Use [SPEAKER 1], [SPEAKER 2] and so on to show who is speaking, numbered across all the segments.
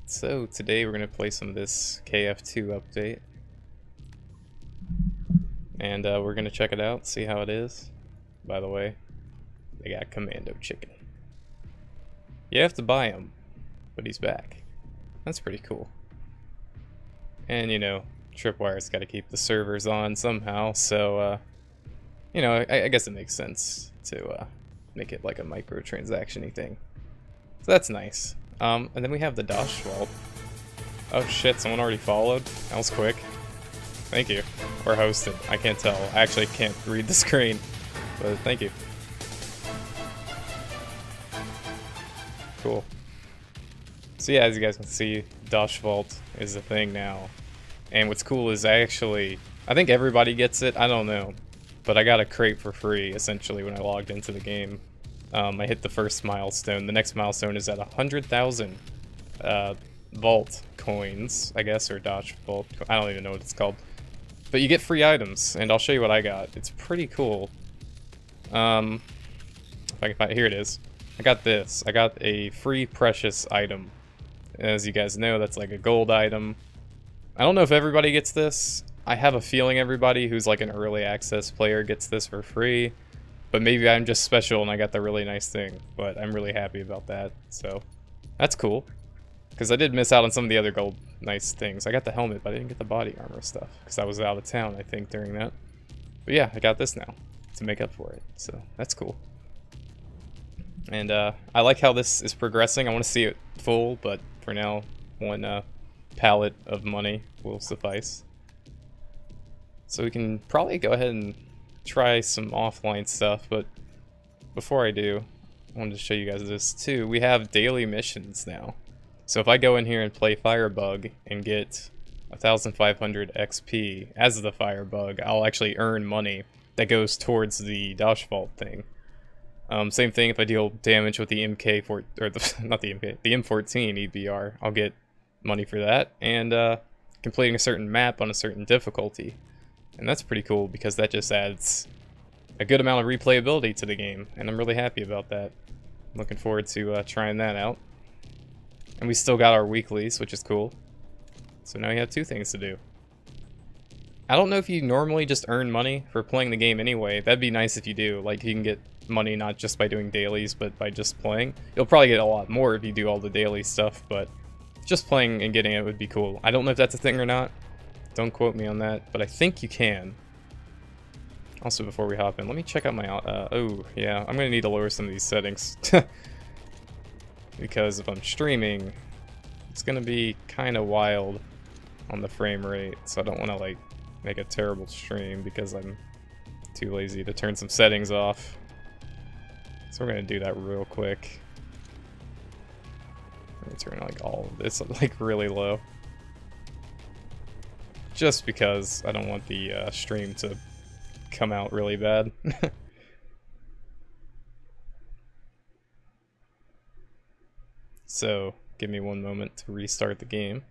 [SPEAKER 1] So today we're going to play some of this KF2 update. And we're going to check it out, see how it is. By the way, they got Commando Chicken. You have to buy him, but he's back. That's pretty cool. And you know, Tripwire's got to keep the servers on somehow, so you know, I guess it makes sense to make it like a microtransaction-y thing. So that's nice. And then we have the Dosh Vault. Oh shit, someone already followed? That was quick. Thank you. Or hosted. I can't tell. I actually can't read the screen. But thank you. Cool. So yeah, as you guys can see, Dosh Vault is a thing now. And what's cool is I think everybody gets it, I don't know. But I got a crate for free, essentially, when I logged into the game. I hit the first milestone. The next milestone is at 100,000 Vault coins, I guess, or Dosh Vault. I don't even know what it's called. But you get free items, and I'll show you what I got. It's pretty cool. If I can find it, here it is. I got this. I got a free precious item. As you guys know, that's like a gold item. I don't know if everybody gets this. I have a feeling everybody who's like an early access player gets this for free. But maybe I'm just special and I got the really nice thing. But I'm really happy about that. So that's cool. Because I did miss out on some of the other gold nice things. I got the helmet, but I didn't get the body armor stuff. Because I was out of town, I think, during that. But yeah, I got this now to make up for it. So that's cool. And I like how this is progressing. I want to see it full, but for now, one pallet of money will suffice. So we can probably go ahead and try some offline stuff, but before I do, I wanted to show you guys this too. We have daily missions now. So if I go in here and play Firebug and get 1,500 XP as the Firebug, I'll actually earn money that goes towards the Dosh Vault thing. Same thing if I deal damage with the MK4 or not the MK, the M14 EBR, I'll get money for that, and completing a certain map on a certain difficulty. And that's pretty cool because that just adds a good amount of replayability to the game, and I'm really happy about that. Looking forward to trying that out. And we still got our weeklies, which is cool. So now you have two things to do. I don't know if you normally just earn money for playing the game anyway. That'd be nice if you do. Like, you can get money not just by doing dailies, but by just playing. You'll probably get a lot more if you do all the daily stuff, but just playing and getting it would be cool. I don't know if that's a thing or not. Don't quote me on that, but I think you can. Also, before we hop in, let me check out my... oh, yeah, I'm going to need to lower some of these settings. Because if I'm streaming, it's going to be kind of wild on the frame rate. So I don't want to, like, make a terrible stream because I'm too lazy to turn some settings off. So we're going to do that real quick. Let me turn, like, all of this, like, really low. Just because I don't want the stream to come out really bad. So, give me one moment to restart the game.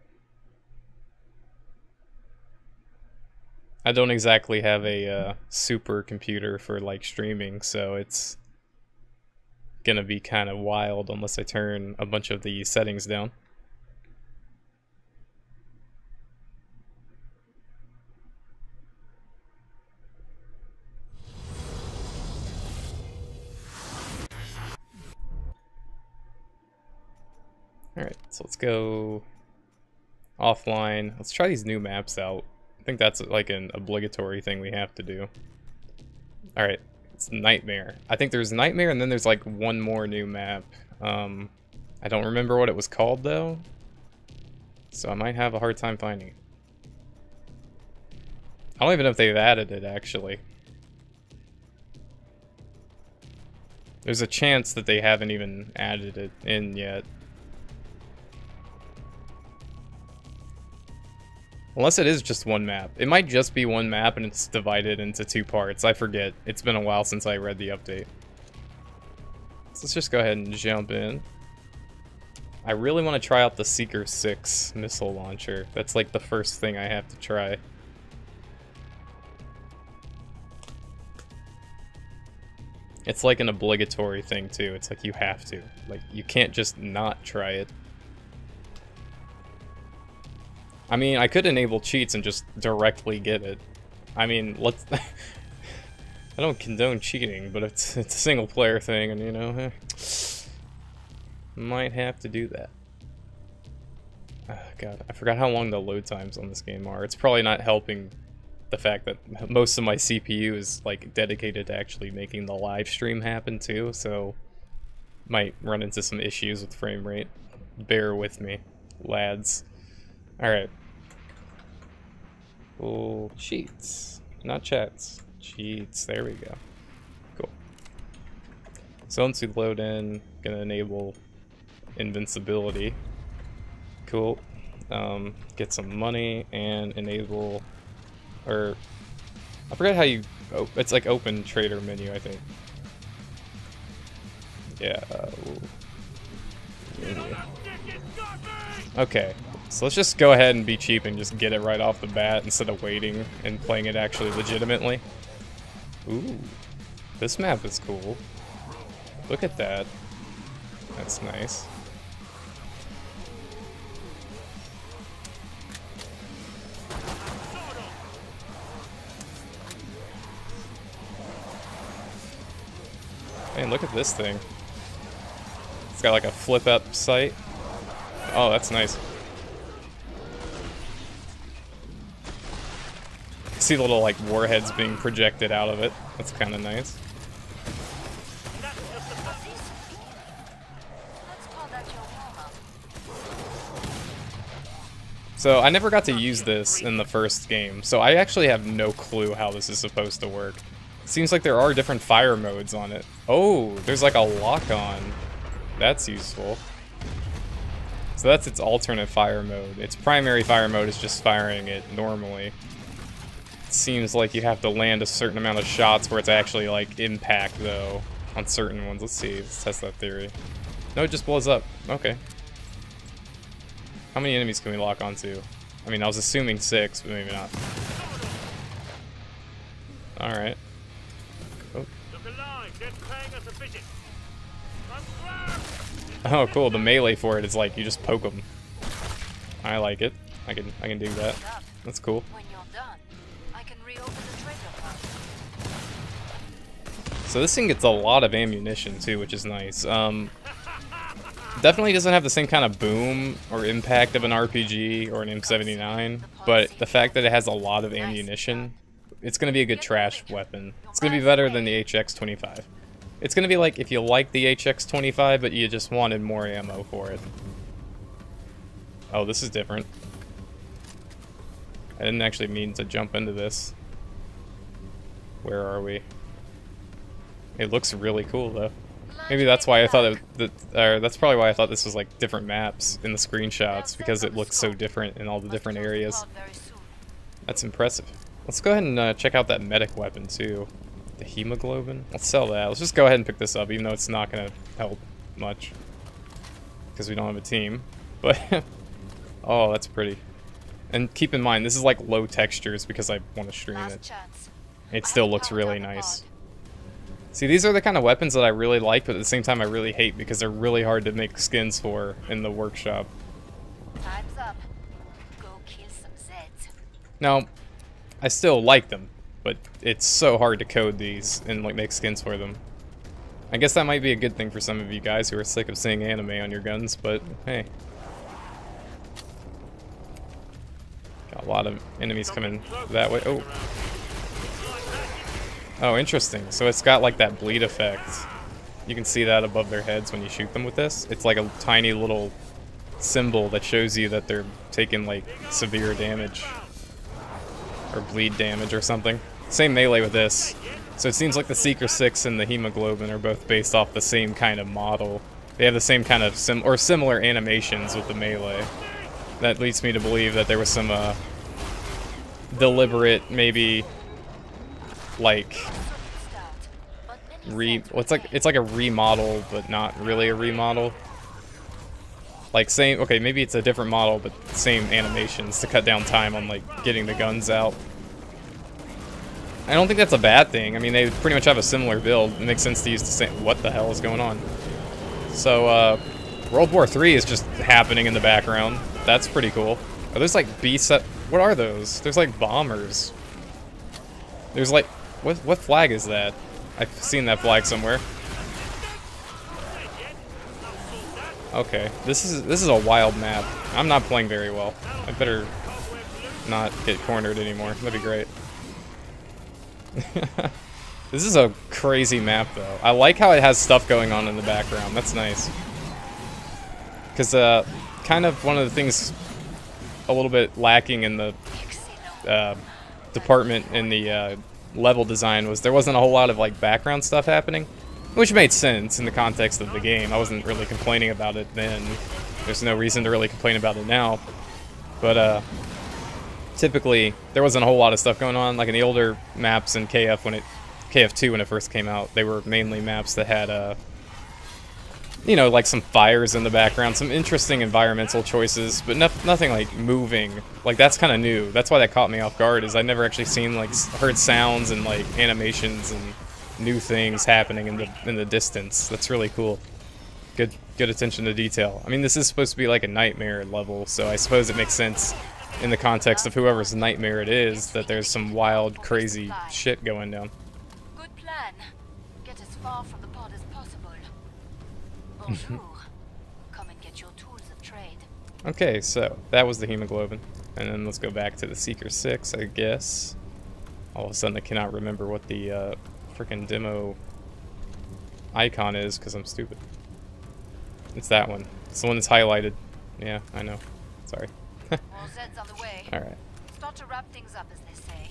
[SPEAKER 1] I don't exactly have a super computer for like streaming, so it's gonna be kind of wild unless I turn a bunch of the settings down. Alright, so let's go offline. Let's try these new maps out. I think that's like an obligatory thing we have to do. Alright, it's Nightmare. I think there's Nightmare and then there's like one more new map. I don't remember what it was called though, so I might have a hard time finding it. I don't even know if they've added it actually. There's a chance that they haven't even added it in yet. Unless it is just one map. It might just be one map and it's divided into two parts. I forget. It's been a while since I read the update. So let's just go ahead and jump in. I really want to try out the Seeker 6 missile launcher. That's like the first thing I have to try. It's like an obligatory thing too. It's like you have to. Like, you can't just not try it. I mean, I could enable cheats and just directly get it. I mean, let's... I don't condone cheating, but it's a single player thing, and you know, might have to do that. Oh, God, I forgot how long the load times on this game are. It's probably not helping the fact that most of my CPU is like dedicated to actually making the live stream happen too, so might run into some issues with frame rate. Bear with me, lads. Alright. Oh, cheats. Not chats. Cheats. There we go. Cool. So once we load in, gonna enable invincibility. Cool. Get some money and enable, or I forgot how you, oh, it's like open trader menu, I think. Yeah. Okay, so let's just go ahead and be cheap and just get it right off the bat instead of waiting and playing it actually legitimately. Ooh, this map is cool. Look at that. That's nice. Man, look at this thing. It's got like a flip up sight. Oh, that's nice. See the little like warheads being projected out of it. That's kind of nice. So I never got to use this in the first game, so I actually have no clue how this is supposed to work. Seems like there are different fire modes on it. Oh, there's like a lock-on. That's useful. So that's its alternate fire mode. Its primary fire mode is just firing it normally. It seems like you have to land a certain amount of shots where it's actually like impact though on certain ones. Let's see, let's test that theory. No, it just blows up. Okay. How many enemies can we lock onto? I mean, I was assuming 6, but maybe not. Alright. Oh, cool. The melee for it is like you just poke them. I like it. I can do that. That's cool. So this thing gets a lot of ammunition too, which is nice. Definitely doesn't have the same kind of boom or impact of an RPG or an M79, but the fact that it has a lot of ammunition, it's going to be a good trash weapon. It's going to be better than the HX-25. It's going to be like if you like the HX-25, but you just wanted more ammo for it. Oh, this is different. I didn't actually mean to jump into this. Where are we? It looks really cool, though. Maybe that's why I thought that's probably why I thought this was like different maps in the screenshots, because it looks so different in all the different areas. That's impressive. Let's go ahead and check out that medic weapon, too. The Hemoglobin? Let's sell that. Let's just go ahead and pick this up, even though it's not going to help much. Because we don't have a team. But, oh, that's pretty. And keep in mind, this is like low textures because I want to stream it. It still looks really nice. See, these are the kind of weapons that I really like, but at the same time I really hate because they're really hard to make skins for in the workshop.
[SPEAKER 2] Time's up. Go kill some Zeds.
[SPEAKER 1] Now, I still like them, but it's so hard to code these and like make skins for them. I guess that might be a good thing for some of you guys who are sick of seeing anime on your guns, but hey. Got a lot of enemies coming that way. Oh. Oh, interesting. So it's got like that bleed effect. You can see that above their heads when you shoot them with this. It's like a tiny little symbol that shows you that they're taking like severe damage. Or bleed damage or something. Same melee with this. So it seems like the Seeker 6 and the Hemoglobin are both based off the same kind of model. They have the same kind of similar animations with the melee. That leads me to believe that there was some deliberate, maybe like it's like a remodel, but not really a remodel. Like same, okay, maybe it's a different model, but same animations to cut down time on like getting the guns out. I don't think that's a bad thing. I mean, they pretty much have a similar build. It makes sense to use the same. What the hell is going on? So, World War III is just happening in the background. That's pretty cool. Are those like B-set? What are those? There's like bombers. There's like, what flag is that? I've seen that flag somewhere. Okay, this is a wild map. I'm not playing very well. I better not get cornered anymore. That'd be great. This is a crazy map though. I like how it has stuff going on in the background. That's nice. Because kind of one of the things a little bit lacking in the department in the level design was there wasn't a whole lot of like background stuff happening, which made sense in the context of the game. I wasn't really complaining about it then. There's no reason to really complain about it now. But typically there wasn't a whole lot of stuff going on. Like in the older maps in KF2 when it first came out, they were mainly maps that had you know, like some fires in the background, some interesting environmental choices, but nothing like moving. Like that's kind of new. That's why that caught me off guard. Is I never actually seen like heard sounds and like animations and new things happening in the distance. That's really cool. Good attention to detail. I mean, this is supposed to be like a nightmare level, so I suppose it makes sense in the context of whoever's nightmare it is that there's some wild, crazy shit going down.
[SPEAKER 2] Good plan. Get as far from the pod as possible. Bonjour. Come and get your tools of trade.
[SPEAKER 1] Okay, so that was the hemoglobin. And then let's go back to the Seeker 6, I guess. All of a sudden I cannot remember what the freaking demo icon is because I'm stupid. It's that one. It's the one that's highlighted. Yeah, I know. Sorry.
[SPEAKER 2] More Zeds on the way.
[SPEAKER 1] Alright.
[SPEAKER 2] Start to wrap things up, as they say.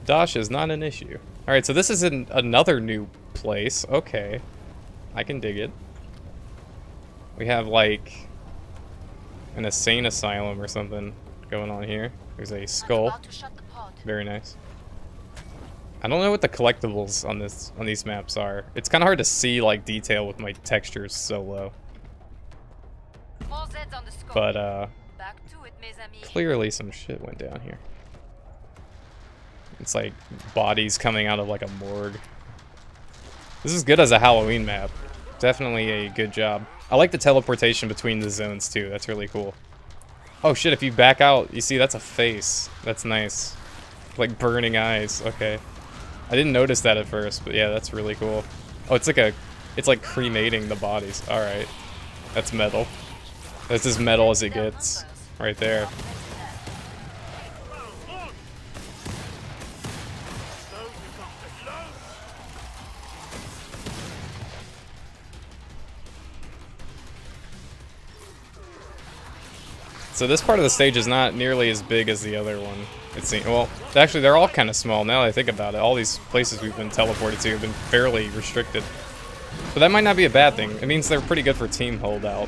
[SPEAKER 1] Dosh is not an issue. Alright, so this is another new place. Okay. I can dig it. We have like an insane asylum or something going on here. There's a skull. Very nice. I don't know what the collectibles on these maps are. It's kind of hard to see like detail with my textures so low. But
[SPEAKER 2] Back to it, mes amis.
[SPEAKER 1] clearly some shit went down here. It's like bodies coming out of like a morgue. This is good as a Halloween map. Definitely a good job. I like the teleportation between the zones too. That's really cool. Oh shit, if you back out, you see that's a face. That's nice. Like burning eyes. Okay. I didn't notice that at first, but yeah, that's really cool. Oh, it's like cremating the bodies. Alright. That's metal. That's as metal as it gets. Right there. So this part of the stage is not nearly as big as the other one. It seems. Well, actually, they're all kind of small now that I think about it. All these places we've been teleported to have been fairly restricted. But that might not be a bad thing. It means they're pretty good for team holdout.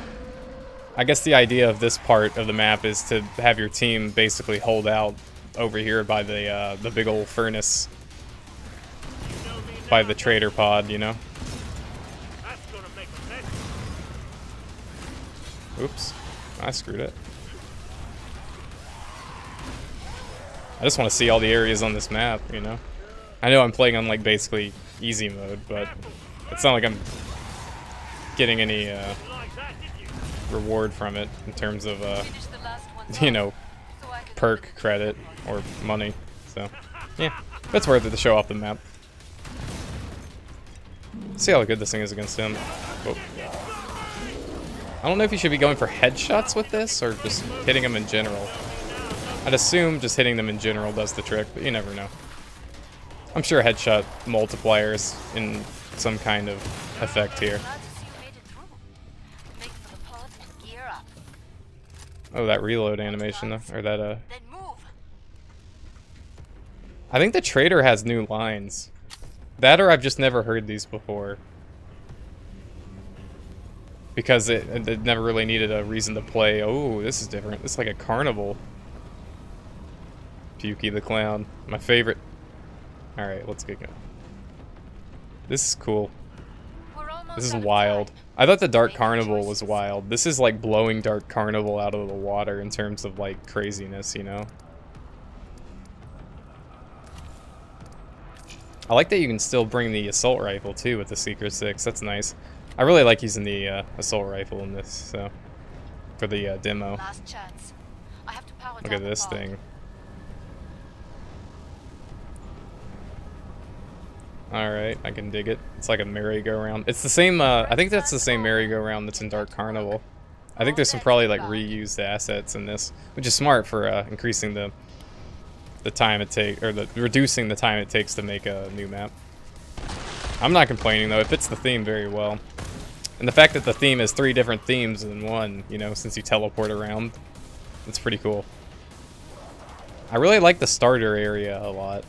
[SPEAKER 1] I guess the idea of this part of the map is to have your team basically hold out over here by the big old furnace. By the trader pod, you know? Oops. I screwed it. I just want to see all the areas on this map, you know? I know I'm playing on, like, basically easy mode, but it's not like I'm getting any, reward from it in terms of, you know, perk credit or money. So, yeah, it's worth it to show off the map. See how good this thing is against him. Whoa. I don't know if you should be going for headshots with this or just hitting him in general. I'd assume just hitting them in general does the trick, but you never know. I'm sure headshot multipliers in some kind of effect here. Oh, that reload animation though, or that I think the trader has new lines. That or I've just never heard these before. Because it never really needed a reason to play. Oh, this is different. This is like a carnival. Pukey the Clown. My favorite. Alright, let's get going. This is cool. This is wild. I thought the Dark Carnival was wild. This is like blowing Dark Carnival out of the water in terms of like craziness, you know? I like that you can still bring the assault rifle too with the Seeker 6. That's nice. I really like using the assault rifle in this, so for the demo.
[SPEAKER 2] Last chance. I have to power
[SPEAKER 1] Look
[SPEAKER 2] down
[SPEAKER 1] at
[SPEAKER 2] the
[SPEAKER 1] this
[SPEAKER 2] pod.
[SPEAKER 1] thing. Alright, I can dig it. It's like a merry-go-round. It's the same, I think that's the same merry-go-round that's in Dark Carnival. I think there's some probably like reused assets in this, which is smart for increasing the time it takes, or reducing the time it takes to make a new map. I'm not complaining though, it fits the theme very well. And the fact that the theme is 3 different themes in one, you know, since you teleport around, it's pretty cool. I really like the starter area a lot.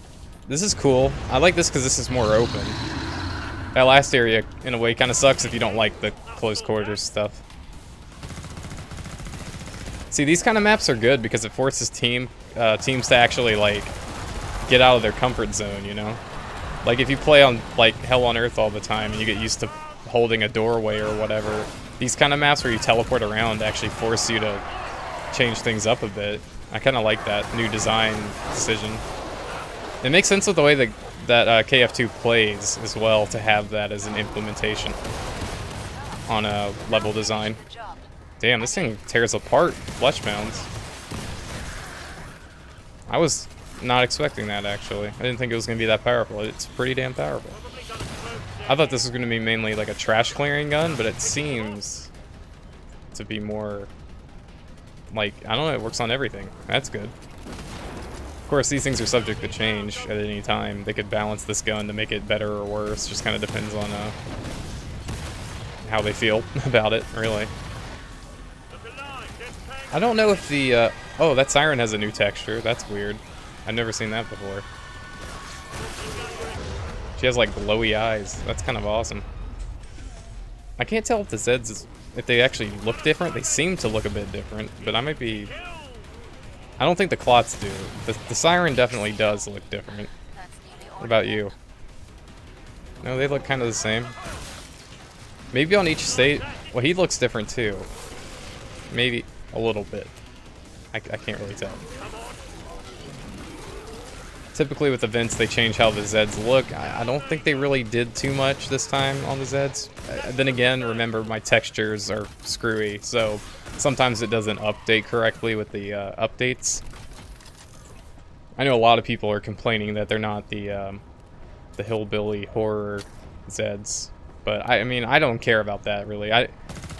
[SPEAKER 1] This is cool. I like this because this is more open. That last area, in a way, kind of sucks if you don't like the close quarters stuff. See, these kind of maps are good because it forces teams to actually, like, get out of their comfort zone, you know? Like, if you play on, like, Hell on Earth all the time and you get used to holding a doorway or whatever, these kind of maps where you teleport around actually force you to change things up a bit. I kind of like that new design decision. It makes sense with the way that KF2 plays as well to have that as an implementation on a level design. Damn, this thing tears apart flesh mounds. I was not expecting that, actually. I didn't think it was going to be that powerful. It's pretty damn powerful. I thought this was going to be mainly like a trash clearing gun, but it seems to be more like, I don't know, it works on everything. That's good. Of course, these things are subject to change at any time. They could balance this gun to make it better or worse. Just kind of depends on how they feel about it, really. I don't know if the... oh, that siren has a new texture. That's weird. I've never seen that before. She has, like, glowy eyes. That's kind of awesome. I can't tell if the Zeds, if they actually look different. They seem to look a bit different, but I might be... I don't think the clots do. The siren definitely does look different. What about you? No, they look kind of the same. Maybe on each state... Well, he looks different too. Maybe a little bit. I can't really tell. Typically with events, they change how the Zeds look. I don't think they really did too much this time on the Zeds. Then again, remember my textures are screwy, so sometimes it doesn't update correctly with the updates. I know a lot of people are complaining that they're not the hillbilly horror Zeds, but I mean, I don't care about that really. I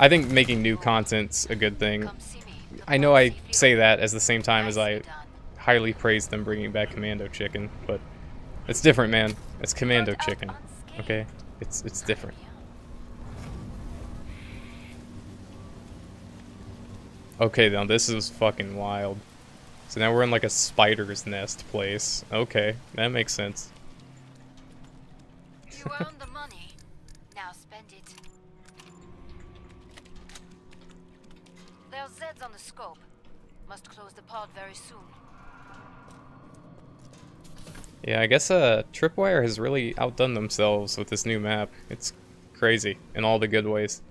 [SPEAKER 1] think making new content's a good thing. I know I say that at the same time as I highly praise them bringing back Commando Chicken, but it's different, man. It's Commando Chicken, okay? It's different. Okay, now this is fucking wild. So now we're in like a spider's nest place. Okay, that makes sense.
[SPEAKER 2] You earned the money. Now spend it. There's Zeds on the scope. Must close the pod very soon.
[SPEAKER 1] Yeah, I guess Tripwire has really outdone themselves with this new map. It's crazy in all the good ways.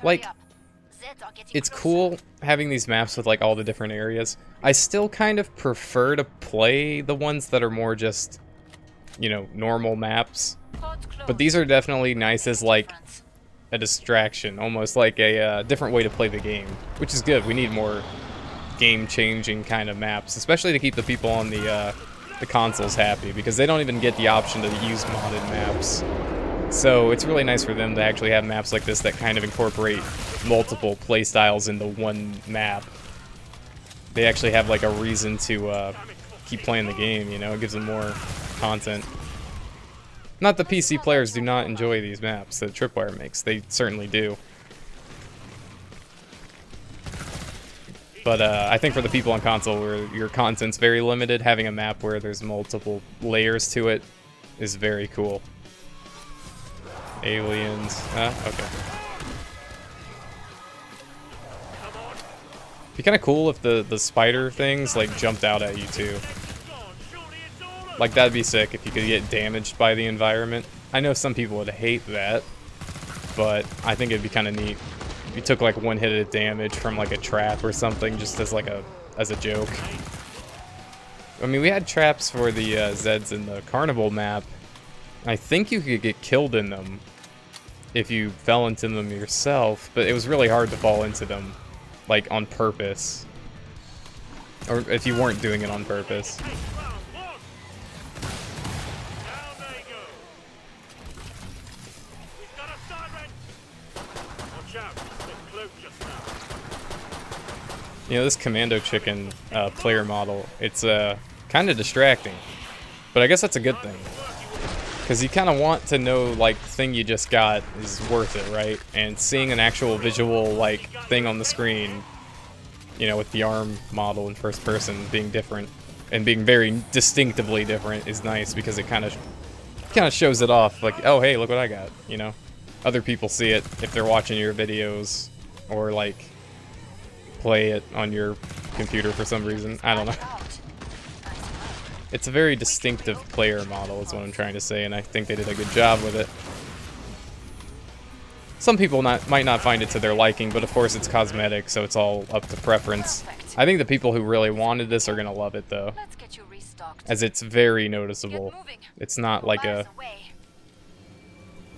[SPEAKER 1] Like, it's cool having these maps with like all the different areas. I still kind of prefer to play the ones that are more just, you know, normal maps. But these are definitely nice as like a distraction, almost like a different way to play the game, which is good. We need more game-changing kind of maps, especially to keep the people on the consoles happy, because they don't even get the option to use modded maps. So it's really nice for them to actually have maps like this that kind of incorporate multiple playstyles into one map. They actually have like a reason to keep playing the game, you know? It gives them more content. Not that PC players do not enjoy these maps that Tripwire makes. They certainly do. But I think for the people on console where your content's very limited, having a map where there's multiple layers to it is very cool. Aliens. Okay. It'd be kind of cool if the spider things like jumped out at you too. Like, that'd be sick if you could get damaged by the environment. I know some people would hate that, but I think it'd be kind of neat if you took like one hit of damage from like a trap or something, just as like as a joke. I mean, we had traps for the Zeds in the Carnival map, I think you could get killed in them if you fell into them yourself, but it was really hard to fall into them, like, on purpose. Or if you weren't doing it on purpose. You know, this Commando Chicken player model, it's kind of distracting. But I guess that's a good thing. Because you kind of want to know, like, the thing you just got is worth it, right? And seeing an actual visual, like, thing on the screen, you know, with the ARM model in first person being different, and being very distinctively different is nice, because it kind of shows it off, like, oh, hey, look what I got, you know? Other people see it if they're watching your videos, or, like, play it on your computer for some reason. I don't know. It's a very distinctive player model is what I'm trying to say, and I think they did a good job with it. Some people might not find it to their liking, but of course it's cosmetic, so it's all up to preference. I think the people who really wanted this are gonna love it though, as it's very noticeable. It's not like a...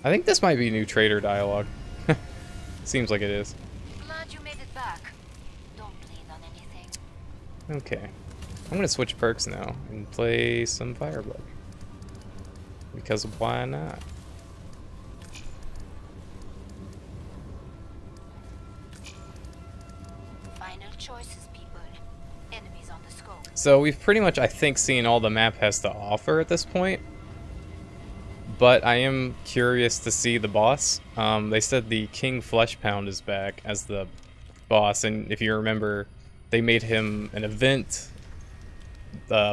[SPEAKER 1] I think this might be new trader dialogue. Seems like it is. Okay. I'm gonna switch perks now and play some Firebug. Because why not?
[SPEAKER 2] Final choices, people. Enemies on the scope.
[SPEAKER 1] So we've pretty much, I think, seen all the map has to offer at this point. But I am curious to see the boss. They said the King Fleshpound is back as the boss, and if you remember, they made him an event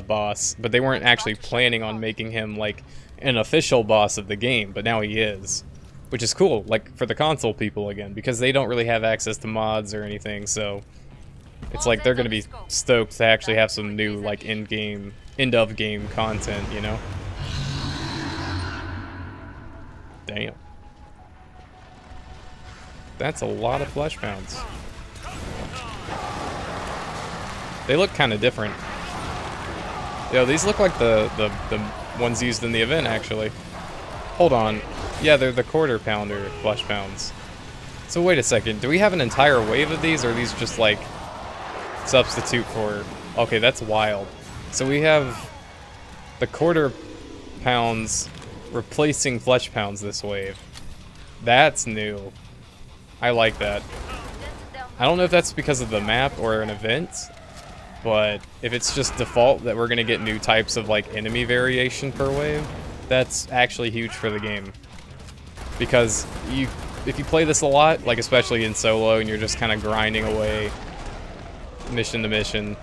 [SPEAKER 1] boss, but they weren't actually planning on making him like an official boss of the game, but now he is, which is cool, like for the console people again, because they don't really have access to mods or anything, so it's like they're gonna be stoked to actually have some new like end of game content, you know? Damn. That's a lot of flesh pounds. They look kind of different. Yo, these look like the ones used in the event, actually. Hold on. Yeah, they're the quarter pounder flesh pounds. So wait a second, do we have an entire wave of these, or are these just like substitute for... Okay, that's wild. So we have the quarter pounds replacing flesh pounds this wave. That's new. I like that. I don't know if that's because of the map or an event, but if it's just default that we're gonna get new types of like enemy variation per wave, that's actually huge for the game. Because if you play this a lot, like especially in solo, and you're just kind of grinding away mission to mission,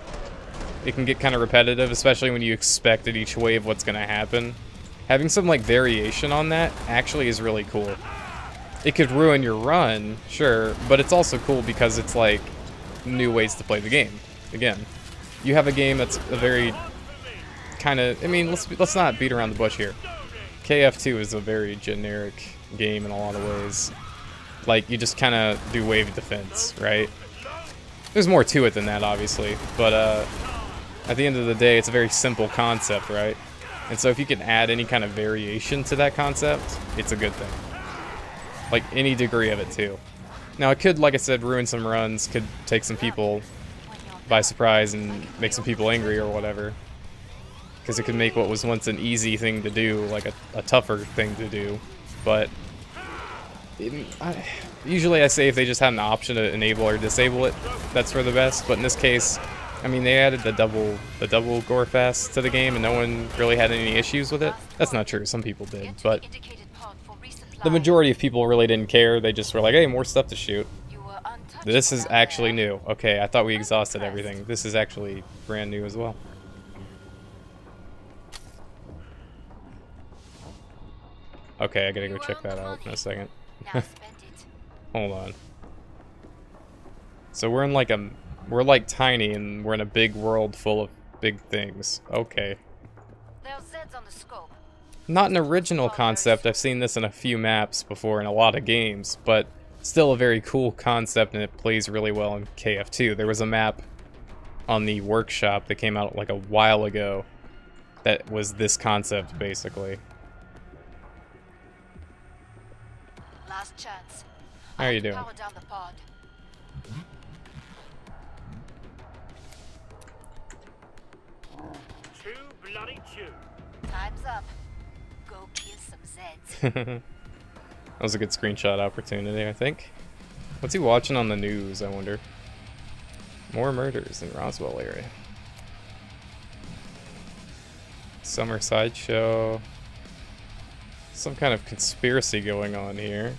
[SPEAKER 1] it can get kind of repetitive, especially when you expect at each wave what's gonna happen. Having some like variation on that actually is really cool. It could ruin your run, sure, but it's also cool because it's like new ways to play the game. Again, you have a game that's a very kind of, I mean, let's not beat around the bush here. KF2 is a very generic game in a lot of ways. Like, you just kind of do wave defense, right? There's more to it than that, obviously, but at the end of the day, it's a very simple concept, right? And so if you can add any kind of variation to that concept, it's a good thing. Like, any degree of it, too. Now, it could, like I said, ruin some runs, could take some people by surprise and make some people angry or whatever. Because it could make what was once an easy thing to do, like a tougher thing to do. But usually I say if they just had an option to enable or disable it, that's for the best. But in this case, I mean, they added the double gore fast to the game, and no one really had any issues with it. That's not true. Some people did, but the majority of people really didn't care. They just were like, hey, more stuff to shoot. This is actually new. Okay, I thought we exhausted everything. This is actually brand new as well. Okay, I gotta go check that out in a second. Hold on. So we're in like we're like tiny, and we're in a big world full of big things. Okay. Not an original concept. I've seen this in a few maps before in a lot of games, but still a very cool concept, and it plays really well in KF2. There was a map on the workshop that came out like a while ago that was this concept, basically.
[SPEAKER 2] Last chance.
[SPEAKER 1] How are you doing?
[SPEAKER 2] Power down the pod.
[SPEAKER 3] Chew, bloody chew.
[SPEAKER 2] Time's up. Go kill some Zeds.
[SPEAKER 1] That was a good screenshot opportunity, I think. What's he watching on the news, I wonder? More murders in Roswell area. Summer sideshow. Some kind of conspiracy going on here.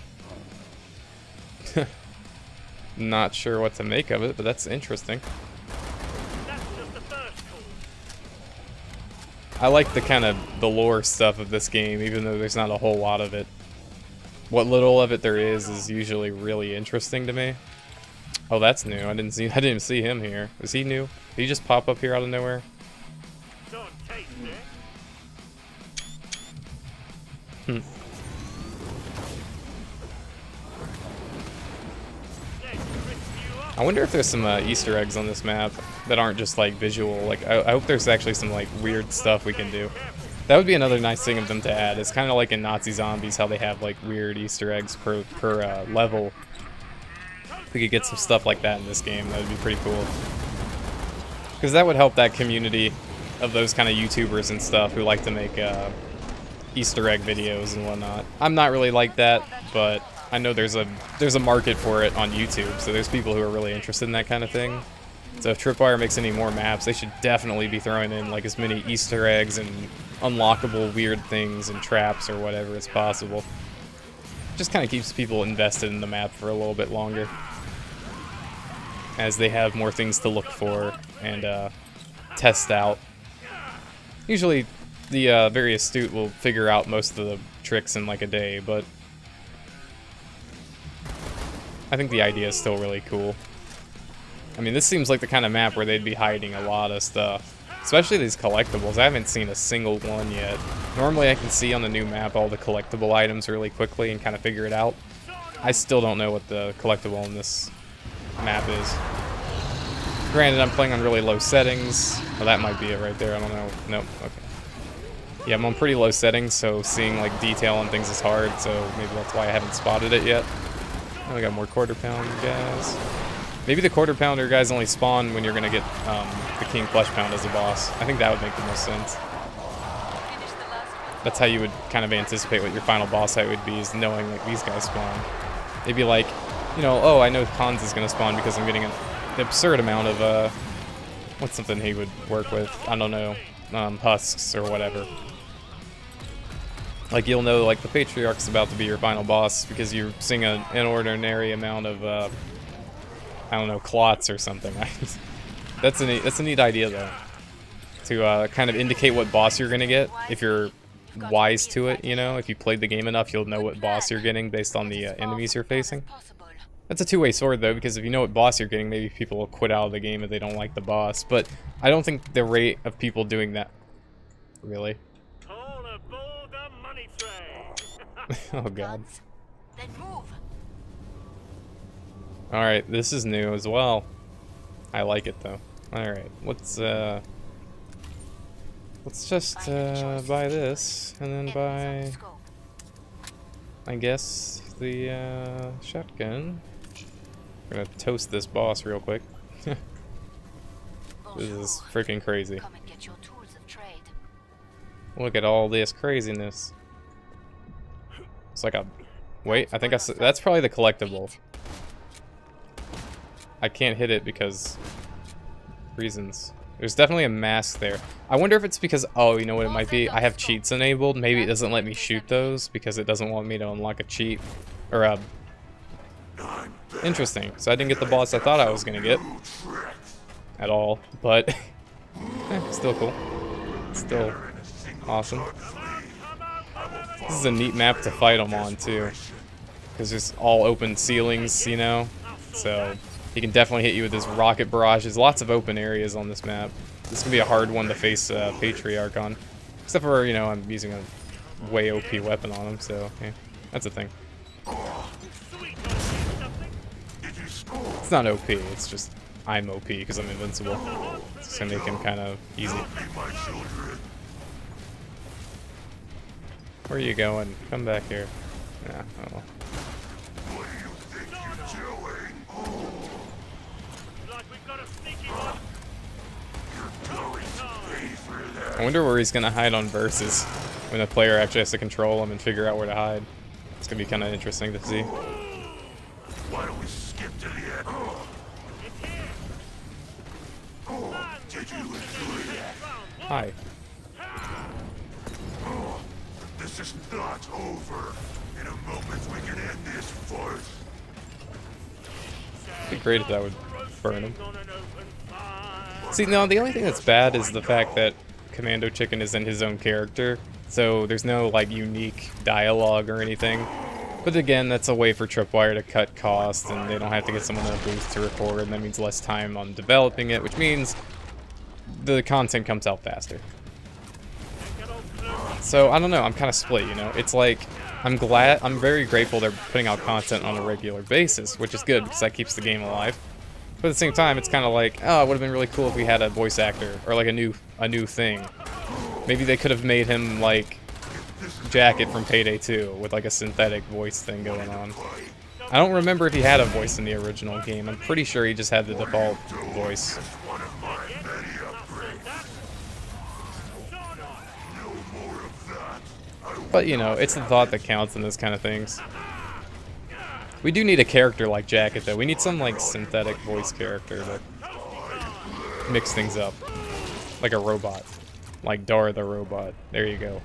[SPEAKER 1] Not sure what to make of it, but that's interesting.
[SPEAKER 3] That's just the first call.
[SPEAKER 1] I like the kind of the lore stuff of this game, even though there's not a whole lot of it. What little of it there is usually really interesting to me. Oh, that's new. I didn't even see him here. Is he new? Did he just pop up here out of nowhere?
[SPEAKER 3] Don't taste it.
[SPEAKER 1] Hmm. I wonder if there's some Easter eggs on this map that aren't just like visual. Like I hope there's actually some like weird stuff we can do. That would be another nice thing of them to add. It's kind of like in Nazi Zombies how they have like weird Easter eggs per level. If we could get some stuff like that in this game, that would be pretty cool. Because that would help that community of those kind of YouTubers and stuff who like to make Easter egg videos and whatnot. I'm not really like that, but I know there's a market for it on YouTube, so there's people who are really interested in that kind of thing. So if Tripwire makes any more maps, they should definitely be throwing in like as many Easter eggs and unlockable weird things and traps or whatever as possible. Just kind of keeps people invested in the map for a little bit longer, as they have more things to look for and test out. Usually the very astute will figure out most of the tricks in like a day, but I think the idea is still really cool. I mean, this seems like the kind of map where they'd be hiding a lot of stuff. Especially these collectibles. I haven't seen a single one yet. Normally I can see on the new map all the collectible items really quickly and kind of figure it out. I still don't know what the collectible in this map is. Granted, I'm playing on really low settings. Well, that might be it right there. I don't know. Nope. Okay. Yeah, I'm on pretty low settings, so seeing like detail on things is hard, so maybe that's why I haven't spotted it yet. Oh, we got more quarter pounder guys. Maybe the quarter pounder guys only spawn when you're gonna get the king flesh pound as a boss. I think that would make the most sense. That's how you would kind of anticipate what your final boss fight would be, is knowing like these guys spawn. They'd be like, you know, oh, I know Hans is gonna spawn because I'm getting an absurd amount of what's something he would work with? I don't know, husks or whatever. Like you'll know like the Patriarch's about to be your final boss because you're seeing an inordinary amount of I don't know, clots or something. That's a neat idea though, to kind of indicate what boss you're gonna get if you're wise to it. You know, if you played the game enough, you'll know what boss you're getting based on the enemies you're facing. That's a two-way sword though, because if you know what boss you're getting, maybe people will quit out of the game if they don't like the boss. But I don't think the rate of people doing that, really. Oh god. Alright, this is new as well. I like it though. Alright, let's just buy this and then buy, I guess, the shotgun. We're gonna toast this boss real quick. This is freaking crazy. Look at all this craziness. It's like a... Wait, I think that's probably the collectible. I can't hit it because... reasons. There's definitely a mask there. I wonder if it's because... Oh, you know what it might be? I have cheats enabled. Maybe it doesn't let me shoot those because it doesn't want me to unlock a cheat. Or interesting. So I didn't get the boss I thought I was gonna get. At all. But... still cool. Still awesome. This is a neat map to fight him on too, because there's all open ceilings, you know, so he can definitely hit you with his rocket barrages. Lots of open areas on this map. This can be a hard one to face Patriarch on, except for, you know, I'm using a way OP weapon on him, so yeah, that's a thing. It's not OP, it's just I'm OP because I'm invincible. It's just gonna make him kind of easy. Where are you going? Come back here. Yeah, oh well. I wonder where he's gonna hide on versus when the player actually has to control him and figure out where to hide. It's gonna be kind of interesting to see.
[SPEAKER 4] Why don't we skip to the end? Did you enjoy that?
[SPEAKER 1] Hi.
[SPEAKER 4] This is not over. In a moment we can end this farce.
[SPEAKER 1] It'd be great if that would burn him. See, no, the only thing that's bad is the fact that Commando Chicken isn't his own character, so there's no, like, unique dialogue or anything. But again, that's a way for Tripwire to cut costs, and they don't have to get someone in a booth to record, and that means less time on developing it, which means the content comes out faster. So, I don't know, I'm kind of split, you know? It's like, I'm very grateful they're putting out content on a regular basis, which is good, because that keeps the game alive. But at the same time, it's kind of like, oh, it would have been really cool if we had a voice actor, or like a new thing. Maybe they could have made him like Jacket from Payday 2 with like a synthetic voice thing going on. I don't remember if he had a voice in the original game. I'm pretty sure he just had the default voice. But you know, it's the thought that counts in this kind of things. We do need a character like Jacket, though. We need some, like, synthetic voice character to mix things up. Like a robot. Like Dora the Robot. There you go.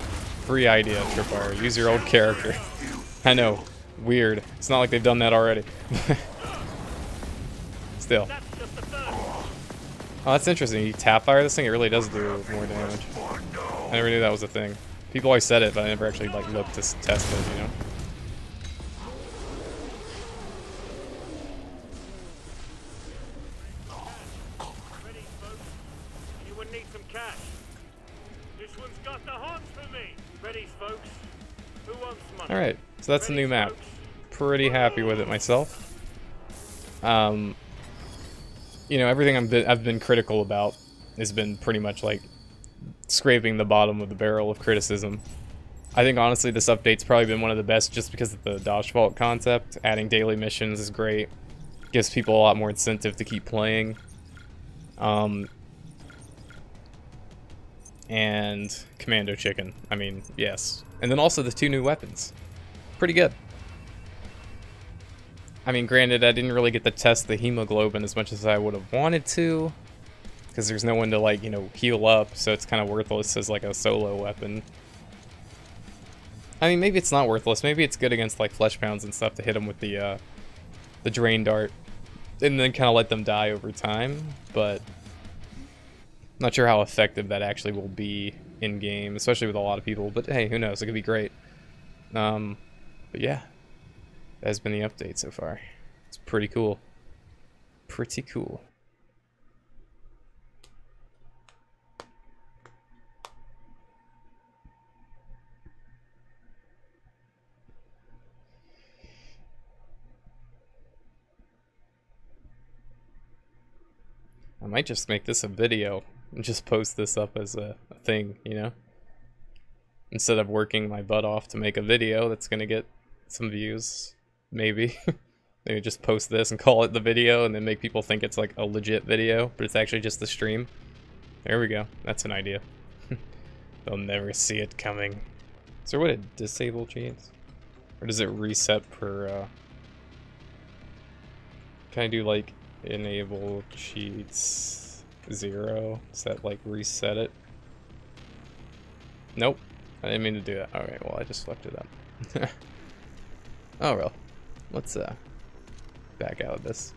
[SPEAKER 1] Free idea, Tripwire. Use your old character. I know. Weird. It's not like they've done that already. Still. Oh, that's interesting. You tap fire this thing, it really does do more damage. I never knew that was a thing. People always said it, but I never actually, like, looked to test it, you know? Alright, so that's a new map. Pretty happy with it myself. You know, everything I've been critical about has been pretty much like scraping the bottom of the barrel of criticism. I think honestly this update's probably been one of the best just because of the Dosh Vault concept. Adding daily missions is great. Gives people a lot more incentive to keep playing. And Commando Chicken. I mean, yes. And then also the 2 new weapons. Pretty good. I mean, granted, I didn't really get to test the Hemoglobin as much as I would have wanted to. Because there's no one to, like, you know, heal up. So it's kind of worthless as, like, a solo weapon. I mean, maybe it's not worthless. Maybe it's good against, like, flesh pounds and stuff to hit them with the drain dart. And then kind of let them die over time. But not sure how effective that actually will be in-game, especially with a lot of people. But hey, who knows? It could be great. But yeah, that has been the update so far. It's pretty cool. Pretty cool. I might just make this a video and just post this up as a thing, you know? Instead of working my butt off to make a video that's gonna get some views, maybe. Maybe just post this and call it the video and then make people think it's like a legit video, but it's actually just the stream. There we go. That's an idea. They'll never see it coming. Is there a way to disable cheats? Or does it reset per, Can I do like enable cheats 0? Does that like reset it? Nope. I didn't mean to do that. Alright, well I just fucked it up. Oh well. Let's back out of this.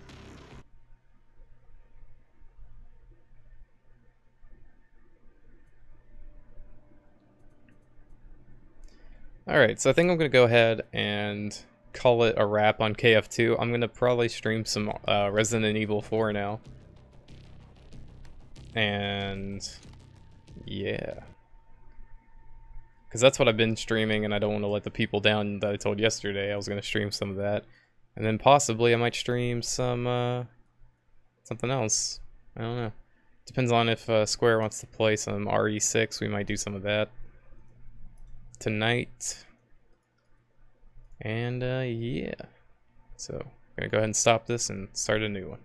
[SPEAKER 1] Alright, so I think I'm gonna go ahead and call it a wrap on KF2. I'm gonna probably stream some Resident Evil 4 now. And yeah. Because that's what I've been streaming, and I don't want to let the people down that I told yesterday. I was going to stream some of that. And then possibly I might stream some, something else. I don't know. Depends on if Square wants to play some RE6. We might do some of that tonight. And, yeah. So, I'm going to go ahead and stop this and start a new one.